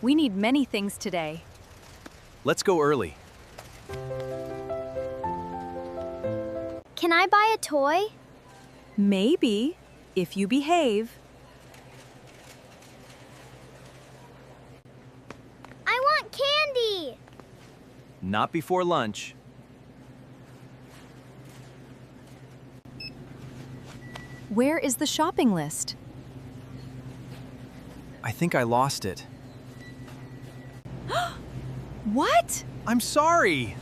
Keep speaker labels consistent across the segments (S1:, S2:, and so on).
S1: We need many things today.
S2: Let's go early.
S3: Can I buy a toy?
S1: Maybe, if you behave.
S3: I want candy!
S2: Not before lunch.
S1: Where is the shopping list?
S2: I think I lost it.
S1: What?
S2: I'm sorry.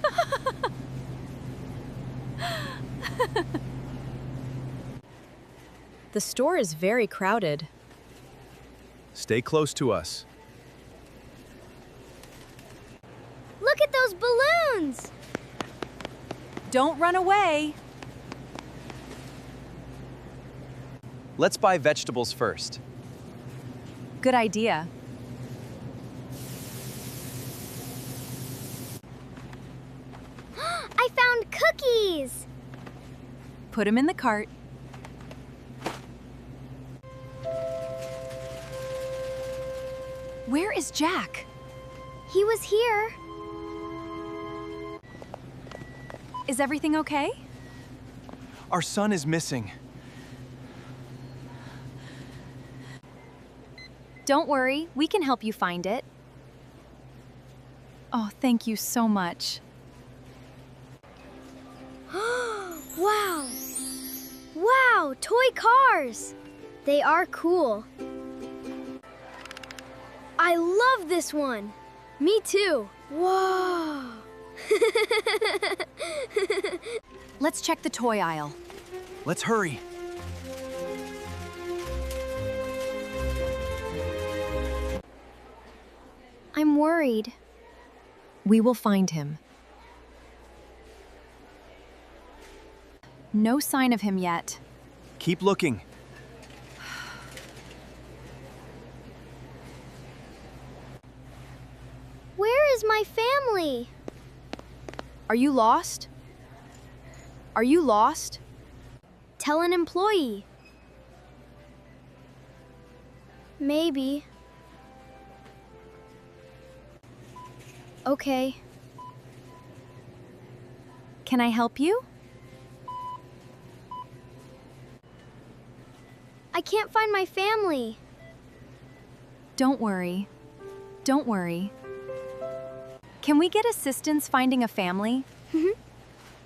S1: The store is very crowded.
S2: Stay close to us.
S3: Look at those balloons!
S1: Don't run away.
S2: Let's buy vegetables first.
S1: Good idea.
S3: I found cookies!
S1: Put them in the cart. Where is Jack?
S3: He was here.
S1: Is everything okay?
S2: Our son is missing.
S1: Don't worry, we can help you find it. Oh, thank you so much.
S3: Wow! Wow, toy cars! They are cool. I love this one. Me too. Whoa!
S1: Let's check the toy aisle.
S2: Let's hurry.
S3: I'm worried.
S1: We will find him. No sign of him yet.
S2: Keep looking.
S3: Where is my family?
S1: Are you lost? Are you lost?
S3: Tell an employee. Maybe. Okay.
S1: Can I help you?
S3: I can't find my family.
S1: Don't worry. Don't worry. Can we get assistance finding a family?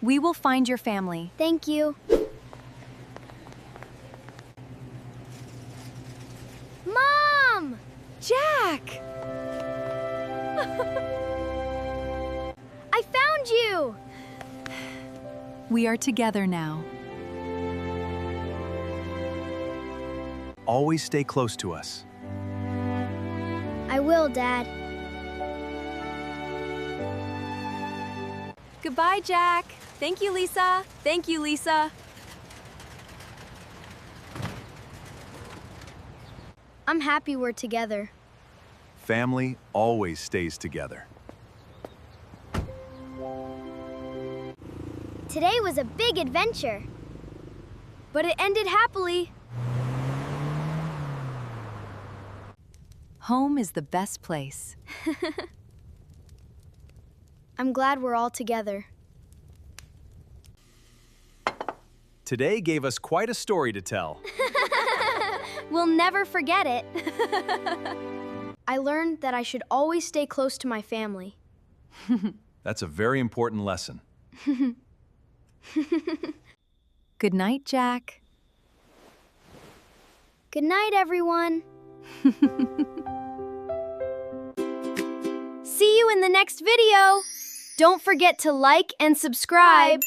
S1: We will find your family.
S3: Thank you. Mom!
S1: Jack!
S3: I found you!
S1: We are together now.
S2: Always stay close to us.
S3: I will, Dad.
S1: Goodbye, Jack. Thank you, Lisa. Thank you, Lisa.
S3: I'm happy we're together.
S2: Family always stays together.
S3: Today was a big adventure. But it ended happily.
S1: Home is the best place.
S3: I'm glad we're all together.
S2: Today gave us quite a story to tell.
S3: We'll never forget it. I learned that I should always stay close to my family.
S2: That's a very important lesson.
S1: Good night, Jack.
S3: Good night, everyone. See you in the next video. Don't forget to like and subscribe.